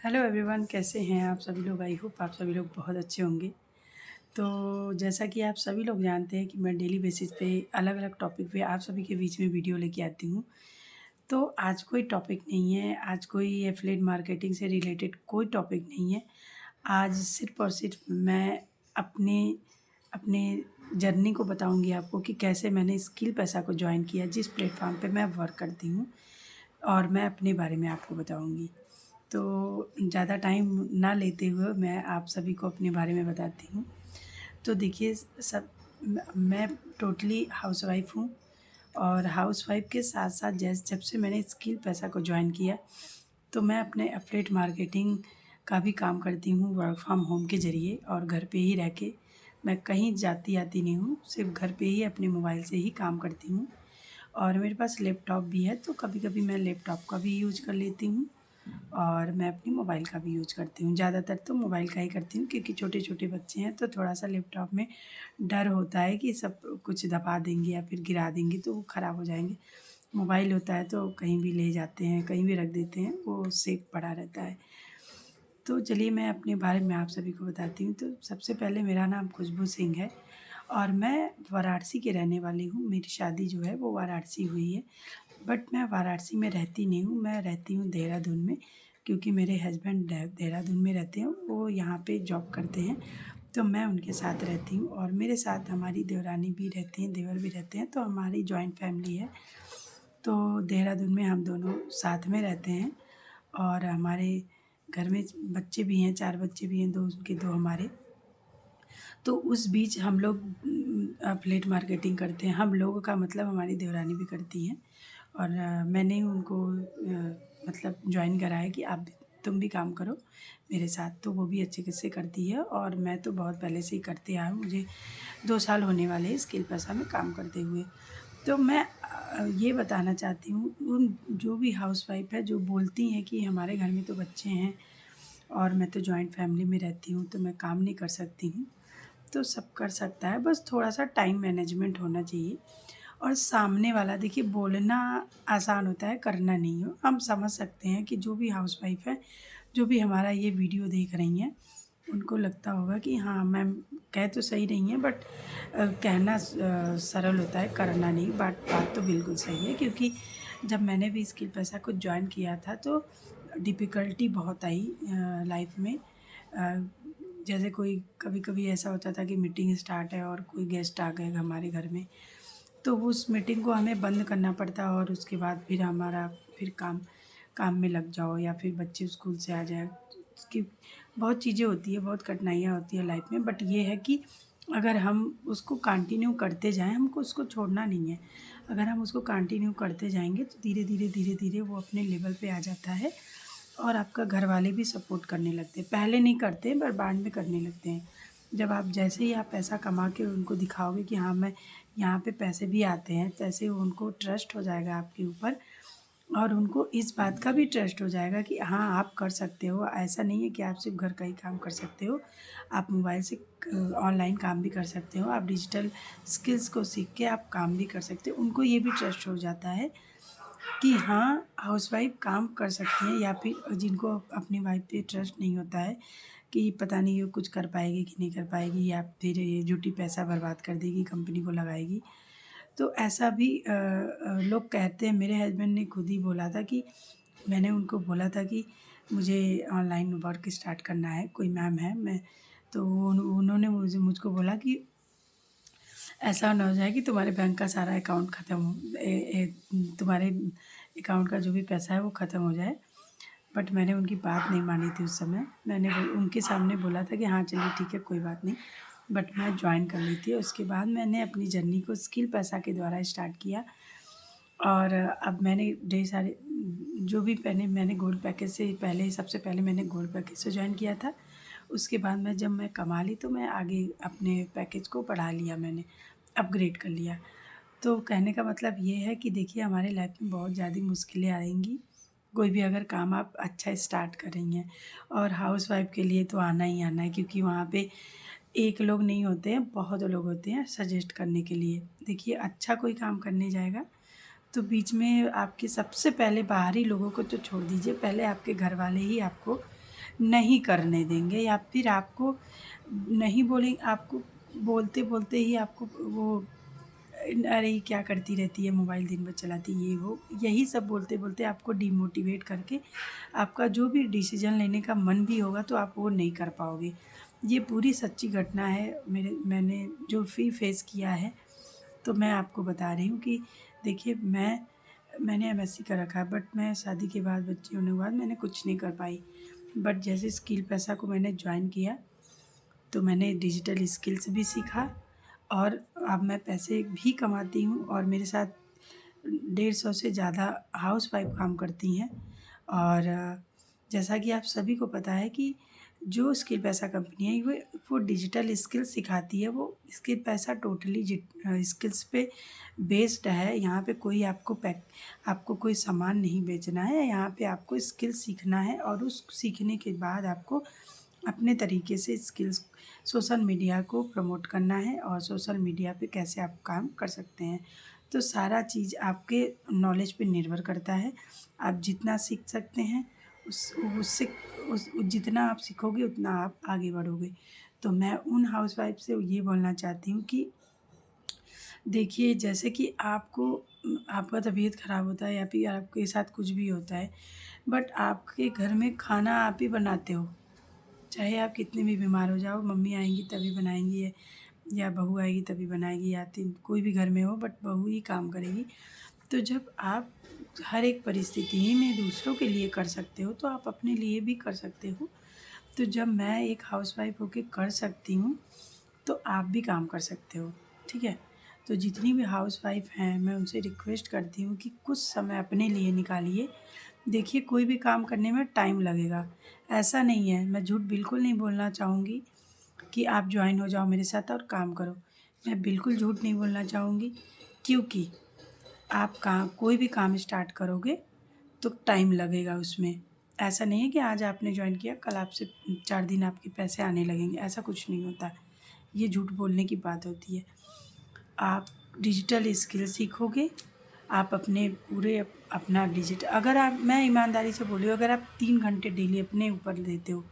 Hello everyone, कैसे हैं आप सभी लोग। आई होप आप सभी लोग बहुत अच्छे होंगे। तो जैसा कि आप सभी लोग जानते हैं कि मैं डेली बेसिस पे अलग अलग टॉपिक पे आप सभी के बीच में वीडियो लेके आती हूँ। तो आज कोई टॉपिक नहीं है, आज कोई एफिलिएट मार्केटिंग से रिलेटेड कोई टॉपिक नहीं है। आज सिर्फ़ और सिर्फ मैं अपने अपने जर्नी को बताऊँगी आपको कि कैसे मैंने स्किल पैसा को जॉइन किया, जिस प्लेटफ़ॉर्म पे मैं वर्क करती हूँ, और मैं अपने बारे में आपको बताऊँगी। तो ज़्यादा टाइम ना लेते हुए मैं आप सभी को अपने बारे में बताती हूँ। तो देखिए, सब मैं टोटली हाउसवाइफ़ हूँ, और हाउसवाइफ़ के साथ-साथ जब से मैंने स्किल पैसा को जॉइन किया, तो मैं अपने एफिलिएट मार्केटिंग का भी काम करती हूँ वर्क फ्रॉम होम के ज़रिए, और घर पे ही रह के। मैं कहीं जाती-आती नहीं हूँ, सिर्फ़ घर पे ही अपने मोबाइल से ही काम करती हूँ। और मेरे पास लैपटॉप भी है, तो कभी-कभी मैं लैपटॉप का भी यूज़ कर लेती हूँ, और मैं अपनी मोबाइल का भी यूज़ करती हूँ। ज़्यादातर तो मोबाइल का ही करती हूँ, क्योंकि छोटे-छोटे बच्चे हैं, तो थोड़ा-सा लैपटॉप में डर होता है कि सब कुछ दबा देंगे या फिर गिरा देंगे तो वो ख़राब हो जाएँगे। मोबाइल होता है तो कहीं भी ले जाते हैं, कहीं भी रख देते हैं, वो सेफ पड़ा रहता है। तो चलिए, मैं अपने बारे में आप सभी को बताती हूँ। तो सबसे पहले, मेरा नाम खुशबू सिंह है, और मैं वाराणसी की रहने वाली हूँ। मेरी शादी जो है वो वाराणसी हुई है, बट मैं वाराणसी में रहती नहीं हूँ, मैं रहती हूँ देहरादून में, क्योंकि मेरे हस्बैंड देहरादून में रहते हैं, वो यहाँ पे जॉब करते हैं, तो मैं उनके साथ रहती हूँ। और मेरे साथ हमारी देवरानी भी रहती हैं, देवर भी रहते हैं, तो हमारी जॉइंट फैमिली है। तो देहरादून में हम दोनों साथ में रहते हैं, और हमारे घर में बच्चे भी हैं, 4 बच्चे भी हैं, 2 उनके 2 हमारे। तो उस बीच हम लोग एफिलिएट मार्केटिंग करते हैं। हम लोगों का मतलब हमारी देवरानी भी करती हैं, और मैंने उनको मतलब जॉइन करा है कि तुम भी काम करो मेरे साथ। तो वो भी अच्छे से करती है, और मैं तो बहुत पहले से ही करते आया हूँ। मुझे 2 साल होने वाले हैं स्किल पैसा में काम करते हुए। तो मैं ये बताना चाहती हूँ उन जो भी हाउसवाइफ़ है जो बोलती हैं कि हमारे घर में तो बच्चे हैं, और मैं तो जॉइंट फैमिली में रहती हूँ, तो मैं काम नहीं कर सकती हूँ। तो सब कर सकता है, बस थोड़ा-सा टाइम मैनेजमेंट होना चाहिए। और सामने वाला, देखिए, बोलना आसान होता है, करना नहीं। हो हम समझ सकते हैं कि जो भी हाउसवाइफ़ है, जो भी हमारा ये वीडियो देख रही हैं, उनको लगता होगा कि हाँ, मैम कह तो सही रही हैं, बट कहना सरल होता है, करना नहीं। बात तो बिल्कुल सही है, क्योंकि जब मैंने भी स्किल पैसा को जॉइन किया था, तो डिफ़िकल्टी बहुत आई लाइफ़ में। जैसे कोई कभी-कभी ऐसा होता था कि मीटिंग स्टार्ट है और कोई गेस्ट आ गए हमारे घर में, तो उस मीटिंग को हमें बंद करना पड़ता, और उसके बाद फिर हमारा फिर काम काम में लग जाओ, या फिर बच्चे स्कूल से आ जाए। कि बहुत चीज़ें होती हैं, बहुत कठिनाइयाँ होती हैं लाइफ में, बट ये है कि अगर हम उसको कंटिन्यू करते जाएँ, हमको उसको छोड़ना नहीं है। अगर हम उसको कंटिन्यू करते जाएँगे, तो धीरे-धीरे, धीरे-धीरे वो अपने लेवल पे आ जाता है, और आपका घरवाले भी सपोर्ट करने लगते हैं। पहले नहीं करते, पर बाद में करने लगते हैं। जब आप जैसे ही आप पैसा कमा के उनको दिखाओगे कि हाँ, मैं यहाँ पे पैसे भी आते हैं, तैसे उनको ट्रस्ट हो जाएगा आपके ऊपर, और उनको इस बात का भी ट्रस्ट हो जाएगा कि हाँ, आप कर सकते हो। ऐसा नहीं है कि आप सिर्फ़ घर का ही काम कर सकते हो, आप मोबाइल से क ऑनलाइन काम भी कर सकते हो, आप डिजिटल स्किल्स को सीख के आप काम भी कर सकते हो। उनको ये भी ट्रस्ट हो जाता है कि हाँ, हाउसवाइफ़ काम कर सकती हैं, या फिर जिनको अपनी वाइफ़ पे ट्रस्ट नहीं होता है कि पता नहीं ये कुछ कर पाएगी कि नहीं कर पाएगी, या फिर ये झूठी पैसा बर्बाद कर देगी, कंपनी को लगाएगी। तो ऐसा भी लोग कहते हैं। मेरे हस्बैंड ने खुद ही बोला था कि मैंने उनको बोला था कि मुझे ऑनलाइन वर्क स्टार्ट करना है, कोई मैम है, मैं तो उन्होंने मुझको बोला कि ऐसा ना हो जाए कि तुम्हारे बैंक का सारा अकाउंट ख़त्म हो तुम्हारे अकाउंट का जो भी पैसा है वो ख़त्म हो जाए। बट मैंने उनकी बात नहीं मानी थी उस समय। मैंने उनके सामने बोला था कि हाँ, चलिए ठीक है, कोई बात नहीं। बट मैं जॉइन कर ली थी। उसके बाद मैंने अपनी जर्नी को स्किल पैसा के द्वारा स्टार्ट किया, और अब मैंने ढेर सारे जो भी मैंने गोल्ड पैकेज से पहले, सबसे पहले मैंने गोल्ड पैकेज से जॉइन किया था। उसके बाद जब मैं कमा ली, तो मैं आगे अपने पैकेज को बढ़ा लिया, मैंने अपग्रेड कर लिया। तो कहने का मतलब ये है कि देखिए, हमारे लाइफ में बहुत ज़्यादा मुश्किलें आएँगी, कोई भी अगर काम आप अच्छा स्टार्ट कर रही हैं। और हाउसवाइफ़ के लिए तो आना ही आना है, क्योंकि वहाँ पे एक लोग नहीं होते हैं, बहुत लोग होते हैं सजेस्ट करने के लिए। देखिए, अच्छा कोई काम करने जाएगा, तो बीच में आपके सबसे पहले बाहरी लोगों को तो छोड़ दीजिए, पहले आपके घरवाले ही आपको नहीं करने देंगे, या फिर आपको नहीं बोलेंगे, आपको बोलते बोलते ही आपको वो अरे ये क्या करती रहती है, मोबाइल दिन भर चलाती है, ये वो, यही सब बोलते बोलते आपको डिमोटिवेट करके आपका जो भी डिसीजन लेने का मन भी होगा तो आप वो नहीं कर पाओगे। ये पूरी सच्ची घटना है, मैंने जो भी फेस किया है। तो मैं आपको बता रही हूँ कि देखिए, मैंने एमएससी कर रखा है, बट मैं शादी के बाद, बच्चे होने के बाद मैंने कुछ नहीं कर पाई। बट जैसे स्किल पैसा को मैंने ज्वाइन किया तो मैंने डिजिटल स्किल्स भी सीखा, और अब मैं पैसे भी कमाती हूँ, और मेरे साथ 150 से ज़्यादा हाउसवाइफ़ काम करती हैं। और जैसा कि आप सभी को पता है कि जो स्किल पैसा कंपनी है वो डिजिटल स्किल सिखाती है। वो स्किल पैसा टोटली स्किल्स पे बेस्ड है। यहाँ पे कोई आपको कोई सामान नहीं बेचना है, यहाँ पे आपको स्किल सीखना है, और उस सीखने के बाद आपको अपने तरीके से स्किल्स सोशल मीडिया को प्रमोट करना है, और सोशल मीडिया पे कैसे आप काम कर सकते हैं। तो सारा चीज़ आपके नॉलेज पे निर्भर करता है। आप जितना सीख सकते हैं उससे जितना आप सीखोगे उतना आप आगे बढ़ोगे। तो मैं उन हाउसवाइफ़ से ये बोलना चाहती हूँ कि देखिए, जैसे कि आपका तबीयत ख़राब होता है या फिर आपके साथ कुछ भी होता है, बट आपके घर में खाना आप ही बनाते हो। चाहे आप कितने भी बीमार हो जाओ, मम्मी आएँगी तभी बनाएँगी, या बहू आएगी तभी बनाएगी, या तीन कोई भी घर में हो, बट बहू ही काम करेगी। तो जब आप हर एक परिस्थिति में दूसरों के लिए कर सकते हो तो आप अपने लिए भी कर सकते हो। तो जब मैं एक हाउसवाइफ़ होके कर सकती हूँ तो आप भी काम कर सकते हो, ठीक है? तो जितनी भी हाउसवाइफ़ हैं, मैं उनसे रिक्वेस्ट करती हूँ कि कुछ समय अपने लिए निकालिए। देखिए, कोई भी काम करने में टाइम लगेगा, ऐसा नहीं है, मैं झूठ बिल्कुल नहीं बोलना चाहूँगी कि आप जॉइन हो जाओ मेरे साथ और काम करो। मैं बिल्कुल झूठ नहीं बोलना चाहूँगी, क्योंकि आप कोई भी काम स्टार्ट करोगे तो टाइम लगेगा उसमें। ऐसा नहीं है कि आज आपने जॉइन किया, कल आपसे 4 दिन आपके पैसे आने लगेंगे, ऐसा कुछ नहीं होता। ये झूठ बोलने की बात होती है। आप डिजिटल स्किल सीखोगे, आप अपने पूरे अपना अगर आप, मैं ईमानदारी से बोल रही हूँ, अगर आप 3 घंटे डेली अपने ऊपर देते हो,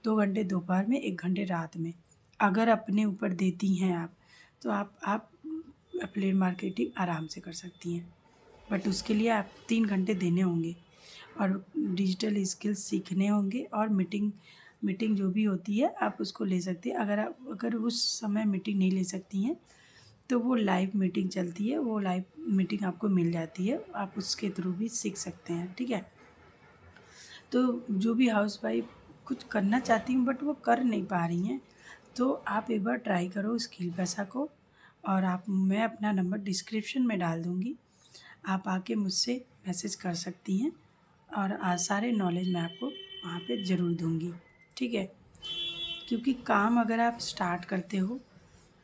2 घंटे दोपहर में, 1 घंटे रात में, अगर अपने ऊपर देती हैं आप, तो आप एफिलिएट मार्केटिंग आराम से कर सकती हैं। बट उसके लिए आप 3 घंटे देने होंगे, और डिजिटल स्किल्स सीखने होंगे, और मीटिंग जो भी होती है आप उसको ले सकती हैं। अगर उस समय मीटिंग नहीं ले सकती हैं तो वो लाइव मीटिंग चलती है, वो लाइव मीटिंग आपको मिल जाती है, आप उसके थ्रू भी सीख सकते हैं, ठीक है? तो जो भी हाउसवाइफ़ कुछ करना चाहती हैं बट वो कर नहीं पा रही हैं, तो आप एक बार ट्राई करो स्किल पैसा को, और मैं अपना नंबर डिस्क्रिप्शन में डाल दूँगी। आप आके मुझसे मैसेज कर सकती हैं, और सारे नॉलेज मैं आपको वहाँ पे ज़रूर दूँगी, ठीक है? क्योंकि काम अगर आप स्टार्ट करते हो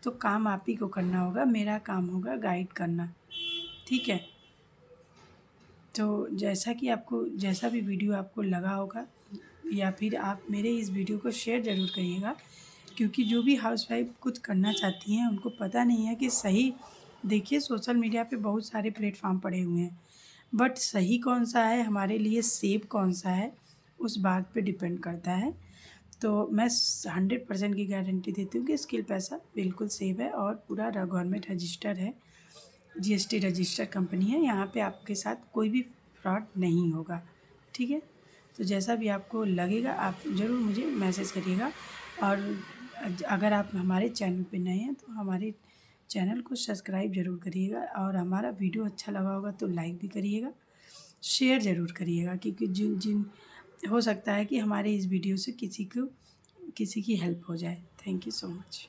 तो काम आप ही को करना होगा, मेरा काम होगा गाइड करना, ठीक है? तो जैसा भी वीडियो आपको लगा होगा, या फिर आप मेरे इस वीडियो को शेयर ज़रूर करिएगा, क्योंकि जो भी हाउसवाइफ़ कुछ करना चाहती हैं उनको पता नहीं है कि सही। देखिए, सोशल मीडिया पे बहुत सारे प्लेटफ़ॉर्म पड़े हुए हैं, बट सही कौन-सा है, हमारे लिए सेफ़ कौन-सा है, उस बात पे डिपेंड करता है। तो मैं 100% की गारंटी देती हूँ कि स्किल पैसा बिल्कुल सेफ़ है, और पूरा गवर्नमेंट रजिस्टर्ड है, जीएसटी रजिस्टर्ड कंपनी है। यहाँ पे आपके साथ कोई भी फ्रॉड नहीं होगा, ठीक है? तो जैसा भी आपको लगेगा आप ज़रूर मुझे मैसेज करिएगा, और अगर आप हमारे चैनल पे नए हैं तो हमारे चैनल को सब्सक्राइब ज़रूर करिएगा, और हमारा वीडियो अच्छा लगा होगा तो लाइक भी करिएगा, शेयर ज़रूर करिएगा, क्योंकि जिन जिन हो सकता है कि हमारे इस वीडियो से किसी की हेल्प हो जाए। Thank you so much.